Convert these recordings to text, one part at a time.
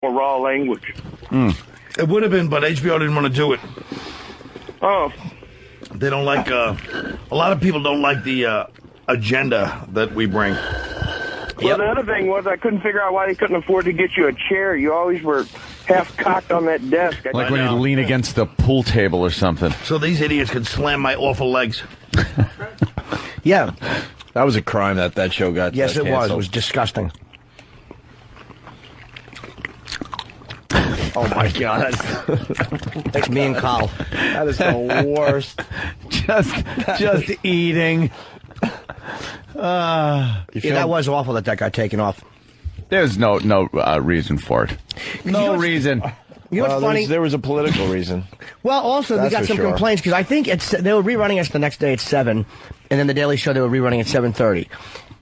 more raw language. It would have been, but HBO didn't want to do it. Oh. They don't like, a lot of people don't like the agenda that we bring. Well, the other thing was I couldn't figure out why they couldn't afford to get you a chair. You always were half-cocked on that desk. Like when you lean against the pool table or something. So these idiots could slam my awful legs. Yeah. That was a crime that show got Yes, it was. canceled. It was disgusting. Oh, my God. That's me and Kyle. That is the worst. just eating. Yeah, that was awful that got taken off. There's no reason for it. No reason. You know what's funny? There was a political reason. Well, also, we That's got for some sure. complaints, because I think they were rerunning us the next day at 7, and then the Daily Show, they were rerunning at 7:30.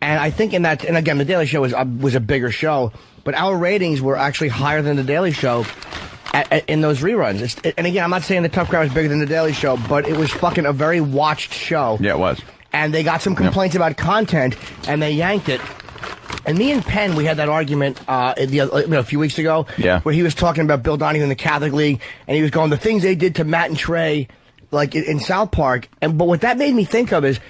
And I think in that, and again, the Daily Show was a bigger show, but our ratings were actually higher than the Daily Show in those reruns. And again, I'm not saying the Tough Crowd was bigger than the Daily Show, but it was fucking a very watched show. Yeah, it was. And they got some complaints about content, and they yanked it. And me and Penn, we had that argument a few weeks ago, where he was talking about Bill Donahue in the Catholic League, and he was going, the things they did to Matt and Trey, like in South Park. But what that made me think of is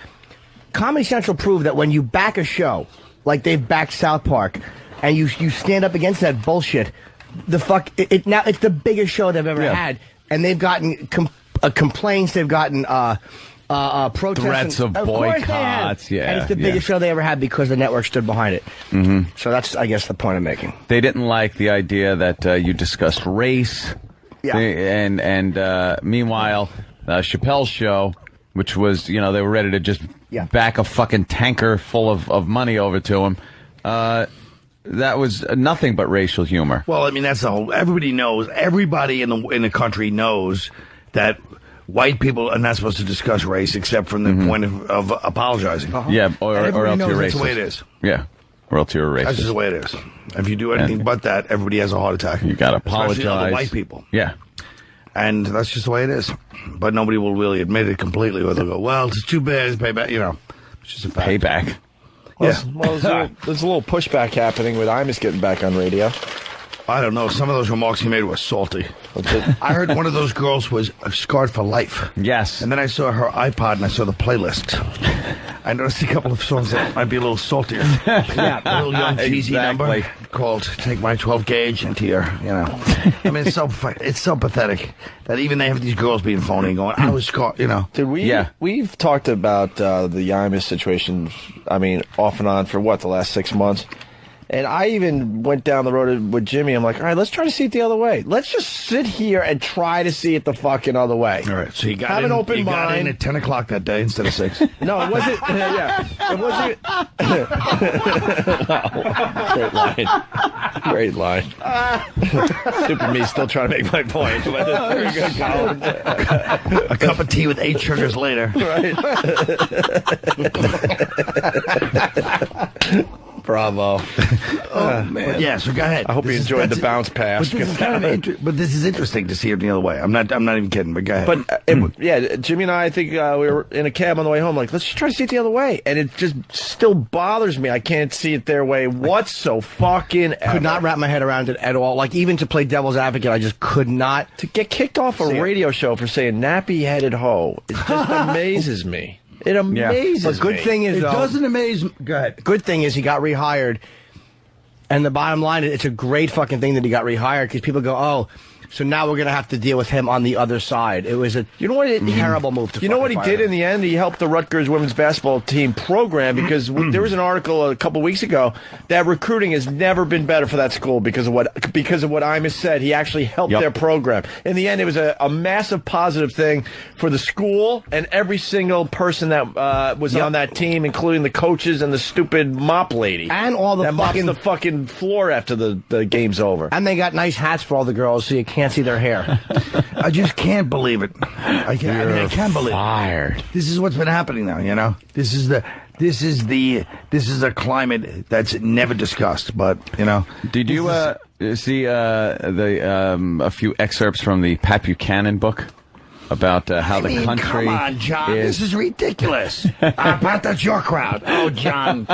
Comedy Central proved that when you back a show, like they've backed South Park, and you stand up against that bullshit, now it's the biggest show they've ever had, and they've gotten complaints, they've gotten protests, threats of boycotts, and it's the biggest show they ever had because the network stood behind it. Mm-hmm. So that's, I guess, the point I'm making. They didn't like the idea that you discussed race. Yeah. And meanwhile, Chappelle's show, which was, they were ready to just back a fucking tanker full of money over to him. That was nothing but racial humor. Well, I mean, that's the whole. Everybody in the country knows that white people are not supposed to discuss race except from the point of apologizing. Yeah, or else you're racist. That's the way it is. Yeah, or else you're a racist. That's just the way it is. If you do anything but that, everybody has a heart attack. You got to apologize. Especially other white people. Yeah. And that's just the way it is. But nobody will really admit it completely, or they'll go, well, it's too bad, it's payback, It's just a fact. Payback. Well, there's a little pushback happening with Imus getting back on radio. I don't know. Some of those remarks he made were salty. I heard one of those girls was scarred for life. Yes. And then I saw her iPod and I saw the playlist. I noticed a couple of songs that might be a little saltier. Yeah, a little young cheesy number called "Take My 12 Gauge" into your, I mean, it's so pathetic that even they have these girls being phony and going, I was scarred, Did we? Yeah. We've talked about the Imus situation. I mean, off and on for the last 6 months. And I even went down the road with Jimmy. I'm like, all right, let's try to see it the other way. Let's just sit here and try to see it the fucking other way. All right, so you got Have an open mind. Got in at 10 o'clock that day instead of 6. No, it wasn't. It wasn't. Wow. Great line. Stupid me still trying to make my point. But very good, Colin. A cup of tea with 8 sugars later. Right. Bravo. Oh, man. Yeah, so go ahead. I hope you enjoyed the bounce pass. But this is interesting to see it the other way. I'm not even kidding, but go ahead. But, Jimmy and I think we were in a cab on the way home, like, let's just try to see it the other way. And it just still bothers me. I can't see it their way whatsoever. Could not wrap my head around it at all. Like, even to play devil's advocate, I just could not. To get kicked off a radio show for saying nappy-headed hoe, it just amazes me. It amazes me. But good thing is, it doesn't amaze me. Go ahead. Good thing is he got rehired. And the bottom line is, it's a great fucking thing that he got rehired, because people go, oh, so now we're going to have to deal with him on the other side. It was a terrible move to what he did in the end? He helped the Rutgers women's basketball team program, because there was an article a couple weeks ago that recruiting has never been better for that school because of what Imus said. He actually helped their program. In the end, it was a massive positive thing for the school and every single person that was on that team, including the coaches and the stupid mop lady. And all the mops the fucking floor after the game's over. And they got nice hats for all the girls, so you can't see their hair. I just can't believe it. I can't believe it. This is what's been happening now, This is a climate that's never discussed, but, Did you see a few excerpts from the Pat Buchanan book about how the country come on, John, this is ridiculous. Pat, that's your crowd. Oh, John.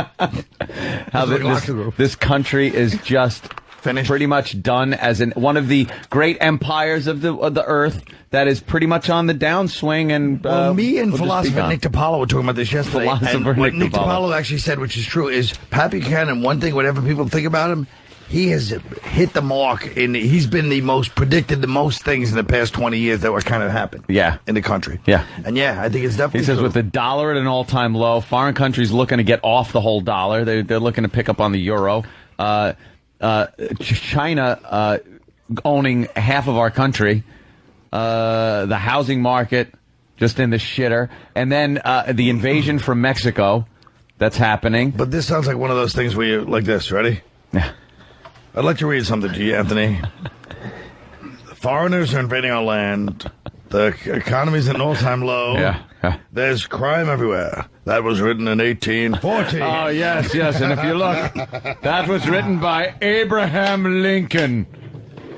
How this country is just Finished. Pretty much done as one of the great empires of the earth that is pretty much on the downswing. And me and philosopher Nick DiPaolo were talking about this yesterday. And what Nick DiPaolo actually said, which is true, is Pat Buchanan, one thing, whatever people think about him, he has hit the mark. He's been the most predicted the most things in the past 20 years that were kind of happened. Yeah. In the country. Yeah. And I think it's definitely He says true. with the dollar at an all-time low, foreign countries looking to get off the whole dollar. They're looking to pick up on the euro. China owning half of our country. The housing market just in the shitter. And then the invasion from Mexico that's happening. But this sounds like one of those things where you're like this. Ready? Yeah. I'd like to read something to you, Anthony. The foreigners are invading our land. The economy's at an all-time low. Yeah. There's crime everywhere. That was written in 1840. Oh, yes. And if you look, that was written by Abraham Lincoln.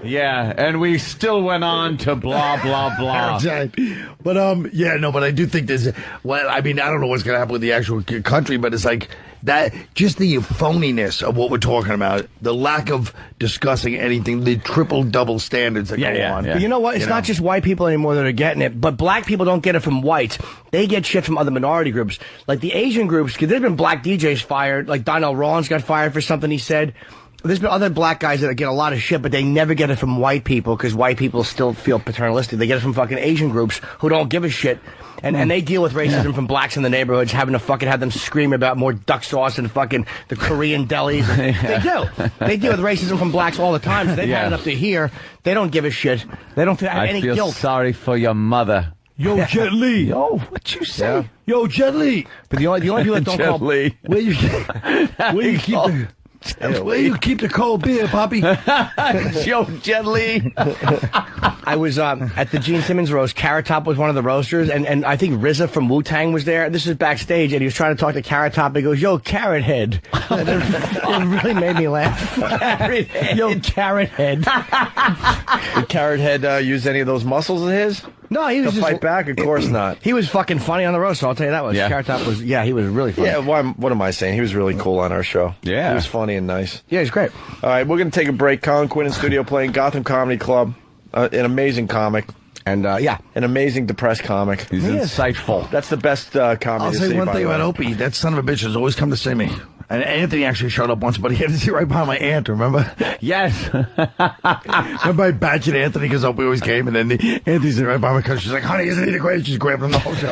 Yeah, and we still went on to blah, blah, blah. But, but I do think there's, I don't know what's going to happen with the actual country, but it's like that, just the phoniness of what we're talking about, the lack of discussing anything, the triple-double standards that go on. But you know what? It's not just white people anymore that are getting it, but black people don't get it from whites. They get shit from other minority groups. Like the Asian groups, because there have been black DJs fired, like Donnell Rawlins got fired for something he said. There's been other black guys that get a lot of shit, but they never get it from white people because white people still feel paternalistic. They get it from fucking Asian groups who don't give a shit. And they deal with racism from blacks in the neighborhoods, having to fucking have them scream about more duck sauce and fucking the Korean delis. They do. They deal with racism from blacks all the time. So they've had it up to here. They don't give a shit. They don't have any guilt. I feel sorry for your mother. Yo, Jet Li. Yo, what you say? Yeah. Yo, Jet Li. But the only people that don't call... Li. Where you keep the cold beer, Poppy? Yo, Jet Li. I was at the Gene Simmons roast. Carrot Top was one of the roasters, and I think RZA from Wu-Tang was there. This is backstage, and he was trying to talk to Carrot Top. He goes, "Yo, Carrot Head." It really made me laugh. Carrot Head. Yo, Carrot Head. Did Carrot Head use any of those muscles of his? No, he was to just fight back. Of course not. He was fucking funny on the roast. So I'll tell you that was. Yeah. Carrot Top was. Yeah, he was really funny. Yeah. What am I saying? He was really cool on our show. Yeah. He was funny and nice. Yeah, he's great. All right, we're going to take a break. Colin Quinn in studio playing Gotham Comedy Club. An amazing comic. And, an amazing depressed comic. He's insightful. That's the best comedy I'll to say see, one by thing the way. about Opie. That son of a bitch has always come to see me. And Anthony actually showed up once, but he had to sit right behind my aunt, remember? Yes. Remember I badgered Anthony because Opie always came, and then Anthony's right behind my couch. She's like, "Honey, isn't he the greatest?" She's grabbing him the whole show.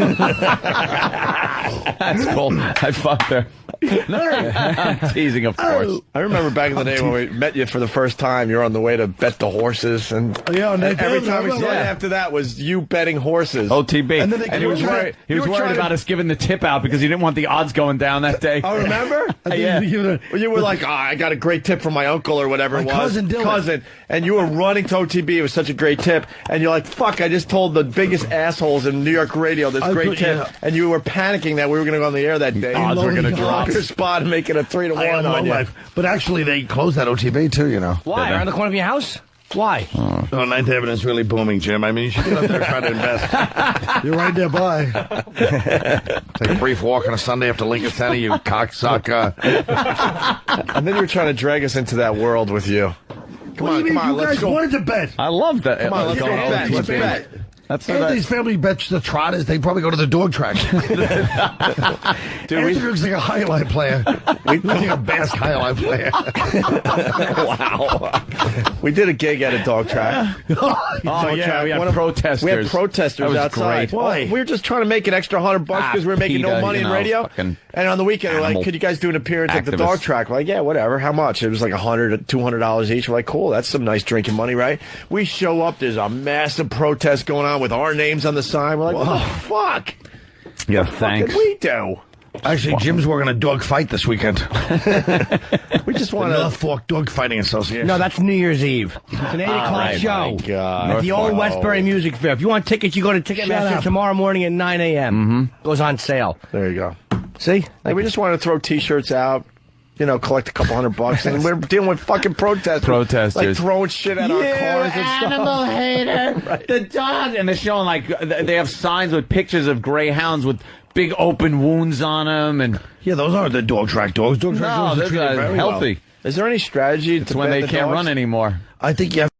That's cool. I fucked her. I'm teasing, of course. I remember back in the day when we met you for the first time, you're on the way to bet the horses, and every time we saw you after that was you betting horses. OTB. And then he was worried about us giving the tip out because he didn't want the odds going down that day. Oh, remember? Yeah. You were like, I got a great tip from my uncle or whatever it was. cousin Dylan. And you were running to OTB. It was such a great tip. And you're like, fuck, I just told the biggest assholes in New York radio this great tip. Yeah. And you were panicking that we were going to go on the air that day. Odds were going to drop. Your spot and make it a 3-1 on you. But actually, they closed that OTB, too, you know. Why? Around the corner of your house? Why? Oh, Ninth Avenue's really booming, Jim. I mean, you should get up there and try to invest. You're right there by. Take a brief walk on a Sunday after Lincoln Center, you cocksucker. And then you were trying to drag us into that world with you. Come on, let's go. You guys wanted to bet. I love that. Come on, let's go bet. Let's bet. That's Anthony's family bets the Trotters. They probably go to the dog track. Dude, Anthony looks like a highlight player. We look like a Basque highlight player. Wow. We did a gig at a dog track. We had protesters. We had protesters outside. Great. Why? We were just trying to make an extra $100 because we were making no money in radio. And on the weekend, we're like, could you guys do an appearance at the dog track? We're like, yeah, whatever. How much? It was like $100 to $200 each. We're like, cool. That's some nice drinking money, right? We show up. There's a massive protest going on with our names on the sign. We're like, what the fuck? Yeah, What thanks. did we do? Actually, Jim's working a dog fight this weekend. We just want the to. North Fork Dog Fighting Association. No, that's New Year's Eve. It's an 8 o'clock show. God. At the old Westbury Music Fair. If you want tickets, you go to Ticketmaster tomorrow morning at 9 a.m. Mm-hmm. Goes on sale. There you go. See? Like, we just want to throw T-shirts out. You know, collect a couple $100, and we're dealing with fucking protesters. Like throwing shit at our cars and stuff. Animal hater. Right. The dog. And they're showing, like, they have signs with pictures of greyhounds with big open wounds on them. And yeah, those aren't the dog track dogs. Dog track dogs are treated very healthy. well. Is there any strategy it's to when bet they the can't dogs? run anymore. I think you have